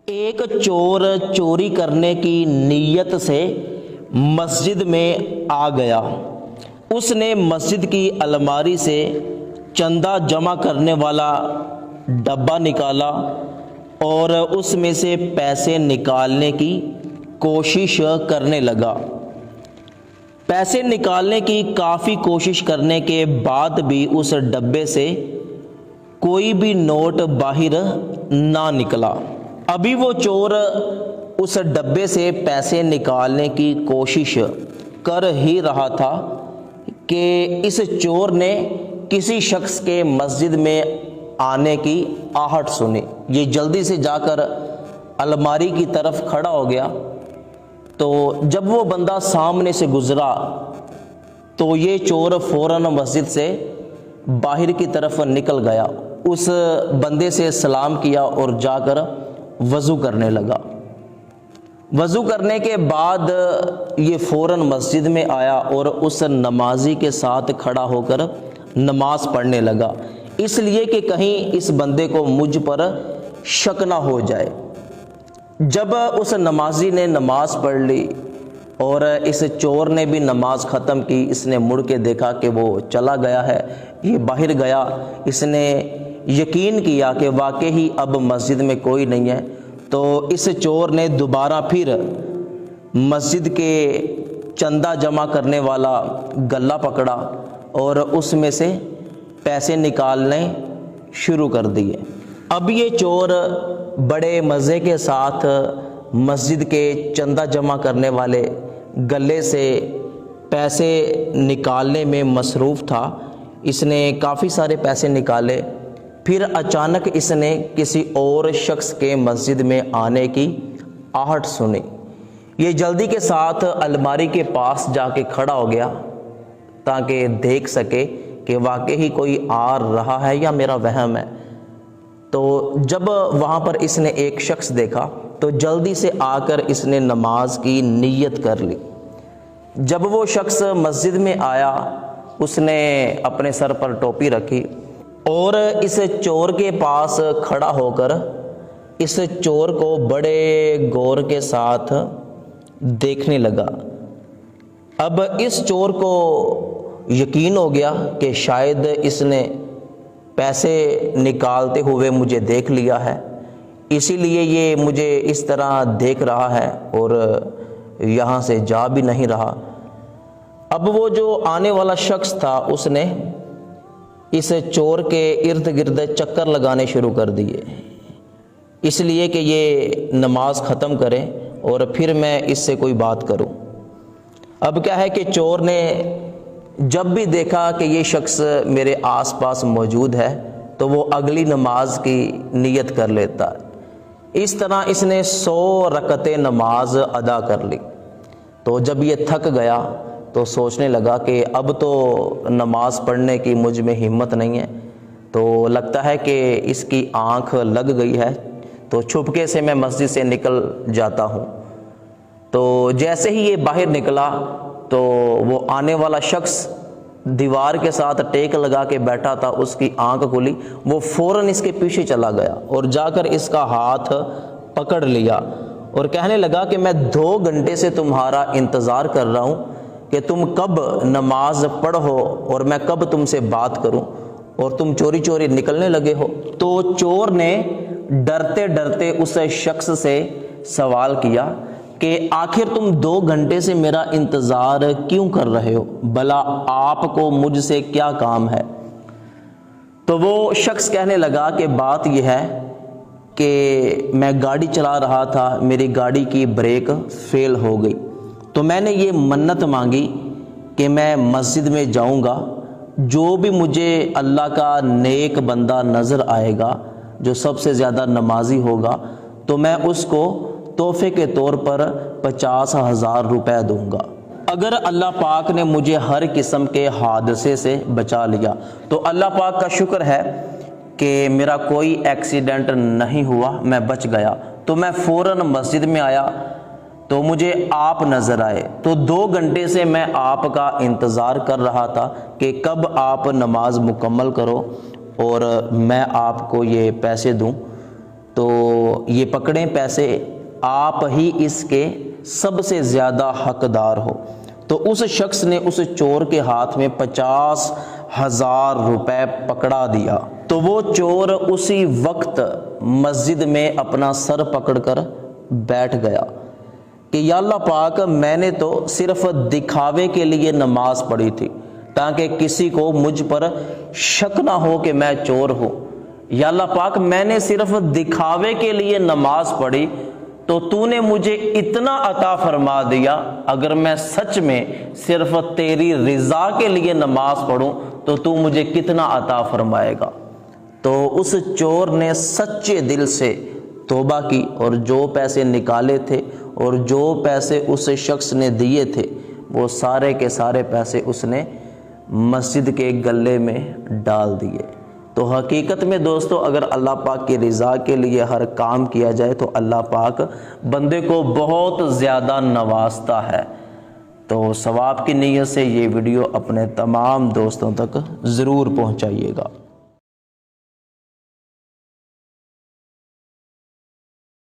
ایک چور چوری کرنے کی نیت سے مسجد میں آ گیا۔ اس نے مسجد کی الماری سے چندہ جمع کرنے والا ڈبہ نکالا اور اس میں سے پیسے نکالنے کی کوشش کرنے لگا۔ پیسے نکالنے کی کافی کوشش کرنے کے بعد بھی اس ڈبے سے کوئی بھی نوٹ باہر نہ نکلا۔ ابھی وہ چور اس ڈبے سے پیسے نکالنے کی کوشش کر ہی رہا تھا کہ اس چور نے کسی شخص کے مسجد میں آنے کی آہٹ سنی۔ یہ جلدی سے جا کر الماری کی طرف کھڑا ہو گیا، تو جب وہ بندہ سامنے سے گزرا تو یہ چور فوراً مسجد سے باہر کی طرف نکل گیا، اس بندے سے سلام کیا اور جا کر وضو کرنے لگا۔ وضو کرنے کے بعد یہ فوراً مسجد میں آیا اور اس نمازی کے ساتھ کھڑا ہو کر نماز پڑھنے لگا، اس لیے کہ کہیں اس بندے کو مجھ پر شک نہ ہو جائے۔ جب اس نمازی نے نماز پڑھ لی اور اس چور نے بھی نماز ختم کی، اس نے مڑ کے دیکھا کہ وہ چلا گیا ہے، یہ باہر گیا۔ اس نے یقین کیا کہ واقعی اب مسجد میں کوئی نہیں ہے، تو اس چور نے دوبارہ پھر مسجد کے چندہ جمع کرنے والا گلا پکڑا اور اس میں سے پیسے نکالنے شروع کر دیے۔ اب یہ چور بڑے مزے کے ساتھ مسجد کے چندہ جمع کرنے والے گلے سے پیسے نکالنے میں مصروف تھا۔ اس نے کافی سارے پیسے نکالے، پھر اچانک اس نے کسی اور شخص کے مسجد میں آنے کی آہٹ سنی۔ یہ جلدی کے ساتھ الماری کے پاس جا کے کھڑا ہو گیا تاکہ دیکھ سکے کہ واقعی کوئی آ رہا ہے یا میرا وہم ہے۔ تو جب وہاں پر اس نے ایک شخص دیکھا تو جلدی سے آ کر اس نے نماز کی نیت کر لی۔ جب وہ شخص مسجد میں آیا، اس نے اپنے سر پر ٹوپی رکھی اور اس چور کے پاس کھڑا ہو کر اس چور کو بڑے غور کے ساتھ دیکھنے لگا۔ اب اس چور کو یقین ہو گیا کہ شاید اس نے پیسے نکالتے ہوئے مجھے دیکھ لیا ہے، اسی لیے یہ مجھے اس طرح دیکھ رہا ہے اور یہاں سے جا بھی نہیں رہا۔ اب وہ جو آنے والا شخص تھا اس نے اس چور کے ارد گرد چکر لگانے شروع کر دیے، اس لیے کہ یہ نماز ختم کرے اور پھر میں اس سے کوئی بات کروں۔ اب کیا ہے کہ چور نے جب بھی دیکھا کہ یہ شخص میرے آس پاس موجود ہے تو وہ اگلی نماز کی نیت کر لیتا ہے۔ اس طرح اس نے 100 رکعتیں نماز ادا کر لی۔ تو جب یہ تھک گیا تو سوچنے لگا کہ اب تو نماز پڑھنے کی مجھ میں ہمت نہیں ہے، تو لگتا ہے کہ اس کی آنکھ لگ گئی ہے، تو چھپکے سے میں مسجد سے نکل جاتا ہوں۔ تو جیسے ہی یہ باہر نکلا تو وہ آنے والا شخص دیوار کے ساتھ ٹیک لگا کے بیٹھا تھا، اس کی آنکھ کھلی، وہ فوراً اس کے پیچھے چلا گیا اور جا کر اس کا ہاتھ پکڑ لیا اور کہنے لگا کہ میں 2 گھنٹے سے تمہارا انتظار کر رہا ہوں کہ تم کب نماز پڑھو اور میں کب تم سے بات کروں، اور تم چوری چوری نکلنے لگے ہو۔ تو چور نے ڈرتے ڈرتے اس شخص سے سوال کیا کہ آخر تم 2 گھنٹے سے میرا انتظار کیوں کر رہے ہو؟ بھلا آپ کو مجھ سے کیا کام ہے؟ تو وہ شخص کہنے لگا کہ بات یہ ہے کہ میں گاڑی چلا رہا تھا، میری گاڑی کی بریک فیل ہو گئی، تو میں نے یہ منت مانگی کہ میں مسجد میں جاؤں گا، جو بھی مجھے اللہ کا نیک بندہ نظر آئے گا جو سب سے زیادہ نمازی ہوگا، تو میں اس کو تحفے کے طور پر 50,000 روپے دوں گا۔ اگر اللہ پاک نے مجھے ہر قسم کے حادثے سے بچا لیا تو اللہ پاک کا شکر ہے کہ میرا کوئی ایکسیڈنٹ نہیں ہوا، میں بچ گیا۔ تو میں فوراً مسجد میں آیا تو مجھے آپ نظر آئے، تو 2 گھنٹے سے میں آپ کا انتظار کر رہا تھا کہ کب آپ نماز مکمل کرو اور میں آپ کو یہ پیسے دوں۔ تو یہ پکڑیں پیسے، آپ ہی اس کے سب سے زیادہ حقدار ہو۔ تو اس شخص نے اس چور کے ہاتھ میں 50,000 روپے پکڑا دیا۔ تو وہ چور اسی وقت مسجد میں اپنا سر پکڑ کر بیٹھ گیا کہ یا اللہ پاک، میں نے تو صرف دکھاوے کے لیے نماز پڑھی تھی تاکہ کسی کو مجھ پر شک نہ ہو کہ میں چور ہوں۔ یا اللہ پاک، میں نے صرف دکھاوے کے لیے نماز پڑھی تو تو نے مجھے اتنا عطا فرما دیا، اگر میں سچ میں صرف تیری رضا کے لیے نماز پڑھوں تو تو مجھے کتنا عطا فرمائے گا۔ تو اس چور نے سچے دل سے توبہ کی اور جو پیسے نکالے تھے اور جو پیسے اس شخص نے دیے تھے وہ سارے کے سارے پیسے اس نے مسجد کے گلے میں ڈال دیے۔ تو حقیقت میں دوستو، اگر اللہ پاک کی رضا کے لیے ہر کام کیا جائے تو اللہ پاک بندے کو بہت زیادہ نوازتا ہے۔ تو ثواب کی نیت سے یہ ویڈیو اپنے تمام دوستوں تک ضرور پہنچائیے گا۔